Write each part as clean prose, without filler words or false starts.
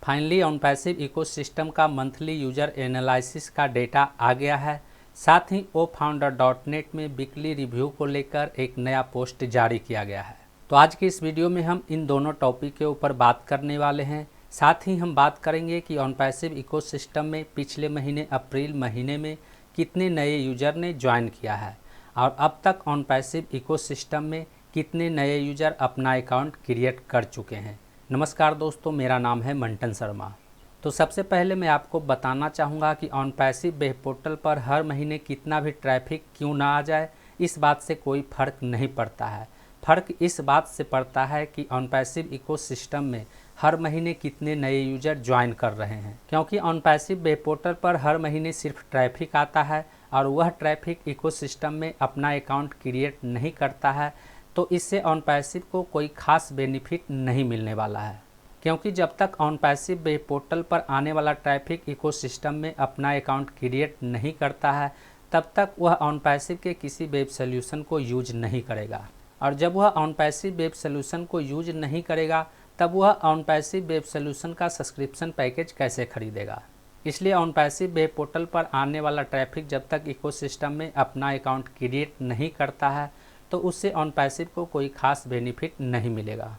Finally on passive ecosystem का monthly user analysis का data आ गया है। साथ ही oFounder.net में वीकली रिव्यू को लेकर एक नया पोस्ट जारी किया गया है। तो आज की इस वीडियो में हम इन दोनों टॉपिक के ऊपर बात करने वाले हैं। साथ ही हम बात करेंगे कि ऑन पैसिव इकोसिस्टम में पिछले महीने अप्रैल महीने में कितने नए यूजर ने ज्वाइन किया है और अब तक ऑन पैसिव इकोसिस्टम में कितने नए यूजर अपना अकाउंट क्रिएट कर चुके हैं। नमस्कार दोस्तों, मेरा नाम है मंटन शर्मा। तो सबसे पहले मैं आपको बताना चाहूँगा कि ऑन पैसिव वेब पोर्टल पर हर महीने कितना भी ट्रैफिक क्यों ना आ जाए, इस बात से कोई फ़र्क नहीं पड़ता है। फ़र्क इस बात से पड़ता है कि ऑन पैसिव इकोसिस्टम में हर महीने कितने नए यूजर ज्वाइन कर रहे हैं, क्योंकि ऑन पैसिव वेब पोर्टल पर हर महीने सिर्फ ट्रैफिक आता है और वह ट्रैफिक इकोसिस्टम में अपना अकाउंट क्रिएट नहीं करता है। तो इससे ऑन पैसिव को कोई खास बेनिफिट नहीं मिलने वाला है, क्योंकि जब तक ऑन पैसिव वेब पोर्टल पर आने वाला ट्रैफिक इकोसिस्टम में अपना अकाउंट क्रिएट नहीं करता है, तब तक वह ऑन पैसिव के किसी वेब सोल्यूशन को यूज नहीं करेगा। और जब वह ऑन पैसिव वेब सोल्यूशन को यूज नहीं करेगा, तब वह ऑन पैसिव वेब सोल्यूशन का सब्सक्रिप्शन पैकेज कैसे खरीदेगा। इसलिए ऑन पैसिव वेब पोर्टल पर आने वाला ट्रैफिक जब तक इकोसिस्टम में अपना अकाउंट क्रिएट नहीं करता है, तो उससे ऑन पैसिव को कोई खास बेनिफिट नहीं मिलेगा।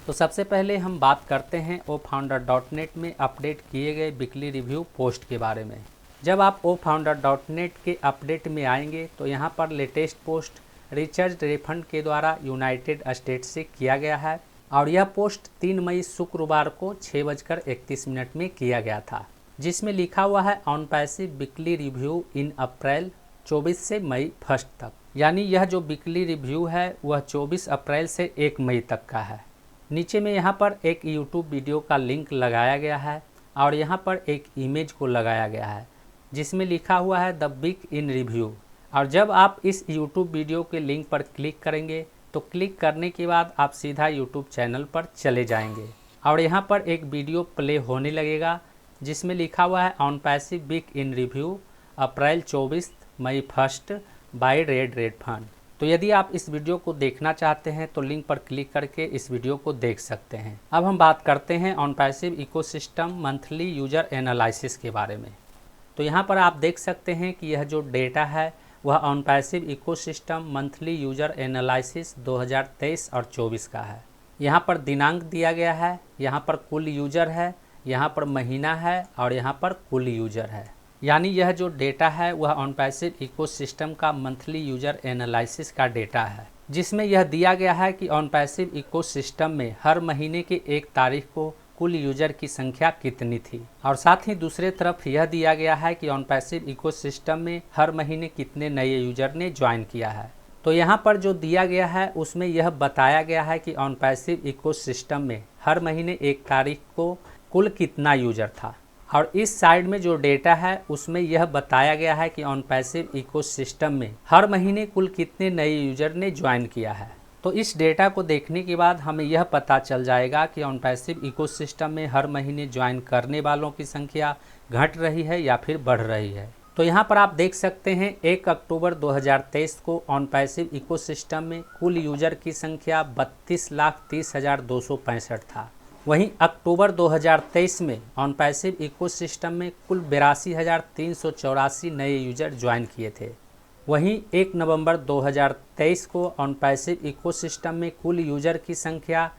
तो सबसे पहले हम बात करते हैं oFounder.net में अपडेट किए गए वीकली रिव्यू पोस्ट के बारे में। जब आप oFounder.net के अपडेट में आएंगे तो यहाँ पर लेटेस्ट पोस्ट रिचार्ज रिफंड के द्वारा यूनाइटेड स्टेट्स से किया गया है और यह पोस्ट 3 मई शुक्रवार को 6:31 में किया गया था, जिसमें लिखा हुआ है ऑन पैसिव वीकली रिव्यू इन अप्रैल 24 से मई 1 तक। यानी यह जो वीकली रिव्यू है वह 24 अप्रैल से 1 मई तक का है। नीचे में यहाँ पर एक यूट्यूब वीडियो का लिंक लगाया गया है और यहाँ पर एक इमेज को लगाया गया है, जिसमें लिखा हुआ है द वीक इन रिव्यू। और जब आप इस यूट्यूब वीडियो के लिंक पर क्लिक करेंगे तो क्लिक करने के बाद आप सीधा यूट्यूब चैनल पर चले जाएंगे और यहाँ पर एक वीडियो प्ले होने लगेगा, जिसमें लिखा हुआ है on passive week in review April 24 May 1 by red fund. तो यदि आप इस वीडियो को देखना चाहते हैं तो लिंक पर क्लिक करके इस वीडियो को देख सकते हैं। अब हम बात करते हैं on passive ecosystem monthly user analysis के बारे में। तो यहाँ पर आप देख सकते हैं कि यह जो डेटा है वह on passive ecosystem monthly user analysis 2023 और 24 का है। यहाँ पर दिनांक दिया गया है, यहाँ पर कुल यूजर है, यहाँ पर महीना है और यहाँ पर कुल यूजर है। यानी यह जो डेटा है वह ऑन पैसिव इकोसिस्टम का मंथली यूजर एनालिसिस का डेटा है, जिसमें यह दिया गया है कि ऑन पैसिव इकोसिस्टम में हर महीने के 1 तारीख को कुल यूजर की संख्या कितनी थी। और साथ ही दूसरे तरफ यह दिया गया है कि ऑन पैसिव इकोसिस्टम में हर महीने कितने नए यूजर ने ज्वाइन किया है। तो यहाँ पर जो दिया गया है उसमें यह बताया गया है कि ऑन पैसिव इकोसिस्टम में हर महीने 1 तारीख को कुल कितना यूजर था। और इस साइड में जो डेटा है उसमें यह बताया गया है कि ऑन पैसिव इकोसिस्टम में हर महीने कुल कितने नए यूजर ने ज्वाइन किया है। तो इस डेटा को देखने के बाद हमें यह पता चल जाएगा कि ऑन पैसिव इकोसिस्टम में हर महीने ज्वाइन करने वालों की संख्या घट रही है या फिर बढ़ रही है। तो यहाँ पर आप देख सकते हैं 1 अक्टूबर 2023 को ऑन पैसिव इकोसिस्टम में कुल यूजर की संख्या 32,30,265 था। वहीं अक्टूबर 2023 में ऑन पैसिव इकोसिस्टम में कुल 82,384 नए यूजर ज्वाइन किए थे। वहीं 1 नवंबर 2023 को ऑन पैसिव इकोसिस्टम में कुल यूजर की संख्या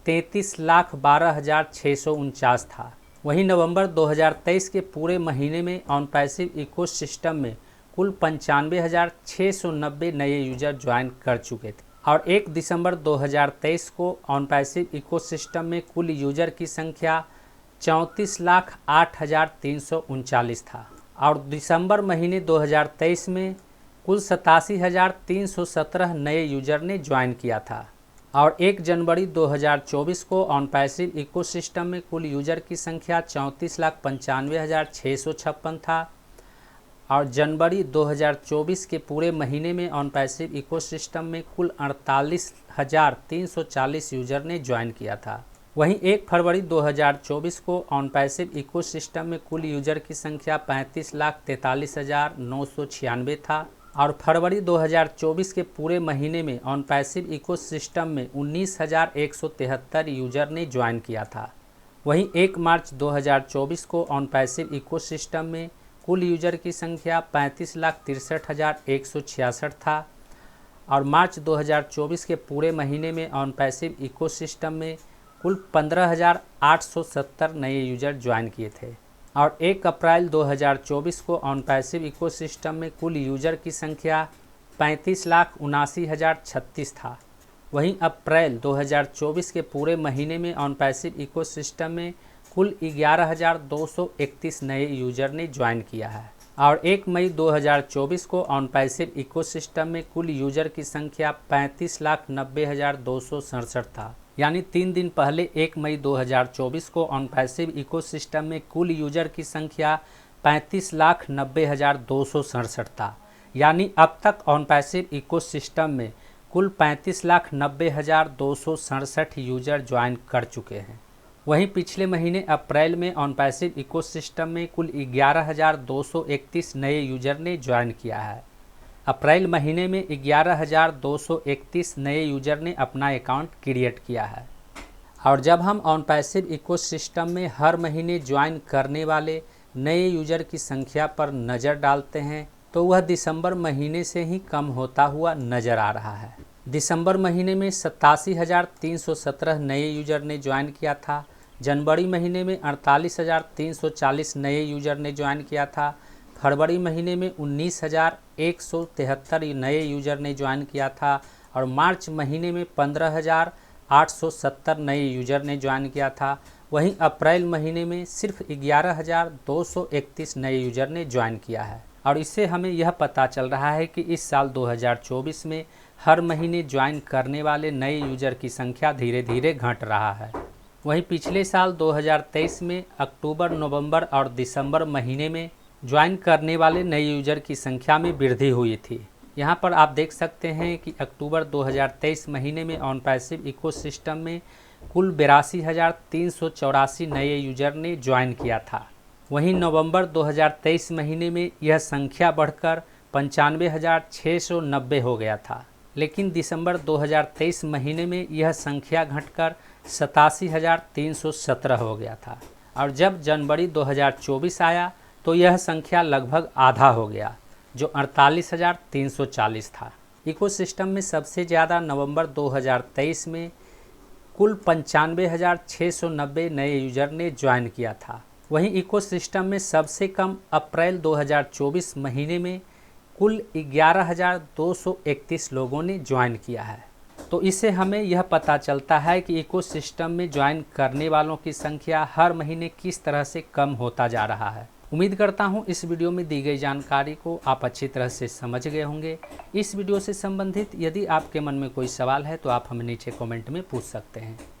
33,12,649 था। वहीं नवंबर 2023 के पूरे महीने में ऑन पैसिव इकोसिस्टम में कुल 95,690 नए यूजर ज्वाइन कर चुके थे। और 1 दिसंबर 2023 को ऑन पैसिव इकोसिस्टम में कुल यूजर की संख्या 34,08,339 था। और दिसंबर महीने 2023 में कुल 87,317 नए यूजर ने ज्वाइन किया था। और 1 जनवरी 2024 को ऑन पैसिव इकोसिस्टम में कुल यूजर की संख्या 34,95,656 था। और जनवरी 2024 के पूरे महीने में ऑन पैसिव इकोसिस्टम में कुल 48,340 यूजर ने ज्वाइन किया था। वहीं 1 फरवरी 2024 को ऑन पैसिव इकोसिस्टम में कुल यूजर की संख्या 35,43,996 था। और फरवरी 2024 के पूरे महीने में ऑन पैसिव इकोसिस्टम में 19,173 यूजर ने ज्वाइन किया था। वहीं 1 मार्च 2024 को ऑन पैसिव इकोसिस्टम में कुल यूजर की संख्या 35,63,166 था और मार्च 2024 के पूरे महीने में ऑन पैसिव इकोसिस्टम में कुल 15,870 नए यूजर ज्वाइन किए थे और 1 अप्रैल 2024 को ऑन पैसिव इकोसिस्टम में कुल यूजर की संख्या 35,79,036 था। वहीं अप्रैल 2024 के पूरे महीने में ऑन पैसिव इकोसिस्टम में कुल 11,231 नए यूजर ने ज्वाइन किया है और 1 मई 2024 को ऑन पैसिव इकोसिस्टम में कुल यूजर की संख्या 35,90,267 था। यानी 3 दिन पहले 1 मई 2024 को ऑन पैसिव इकोसिस्टम में कुल यूजर की संख्या 35,90,267 था। यानी अब तक ऑन पैसिव इकोसिस्टम में कुल 35,90,267 यूजर ज्वाइन कर चुके हैं। वहीं पिछले महीने अप्रैल में ऑन पैसिव इकोसिस्टम में कुल 11,231 नए यूजर ने ज्वाइन किया है। अप्रैल महीने में 11,231 नए यूजर ने अपना अकाउंट क्रिएट किया है और जब हम ऑन पैसिव इकोसिस्टम में हर महीने ज्वाइन करने वाले नए यूजर की संख्या पर नज़र डालते हैं तो वह दिसंबर महीने से ही कम होता हुआ नज़र आ रहा है। दिसंबर महीने में 87,317 नए यूजर ने ज्वाइन किया था। जनवरी महीने में 48,340 नए यूजर ने ज्वाइन किया था। फरवरी महीने में 19,173 नए यूजर ने ज्वाइन किया था और मार्च महीने में 15,870 नए यूजर ने ज्वाइन किया था। वहीं अप्रैल महीने में सिर्फ 11,231 नए यूजर ने ज्वाइन किया है और इससे हमें यह पता चल रहा है कि इस साल 2024 में हर महीने ज्वाइन करने वाले नए यूजर की संख्या धीरे धीरे घट रहा है। वहीं पिछले साल 2023 में अक्टूबर, नवंबर और दिसंबर महीने में ज्वाइन करने वाले नए यूजर की संख्या में वृद्धि हुई थी। यहां पर आप देख सकते हैं कि अक्टूबर 2023 महीने में ऑन पैसिव इकोसिस्टम में कुल 82,384 नए यूजर ने ज्वाइन किया था। वहीं नवंबर 2023 महीने में यह संख्या बढ़कर 95,690 हो गया था, लेकिन दिसंबर 2023 महीने में यह संख्या घटकर 87,317 हो गया था और जब जनवरी 2024 आया तो यह संख्या लगभग आधा हो गया जो 48,340 था। इकोसिस्टम में सबसे ज़्यादा नवंबर 2023 में कुल 95,690 नए यूजर ने ज्वाइन किया था। वहीं इकोसिस्टम में सबसे कम अप्रैल 2024 महीने में कुल 11,231 लोगों ने ज्वाइन किया है। तो इससे हमें यह पता चलता है कि इकोसिस्टम में ज्वाइन करने वालों की संख्या हर महीने किस तरह से कम होता जा रहा है। उम्मीद करता हूं इस वीडियो में दी गई जानकारी को आप अच्छी तरह से समझ गए होंगे। इस वीडियो से संबंधित यदि आपके मन में कोई सवाल है तो आप हमें नीचे कमेंट में पूछ सकते हैं।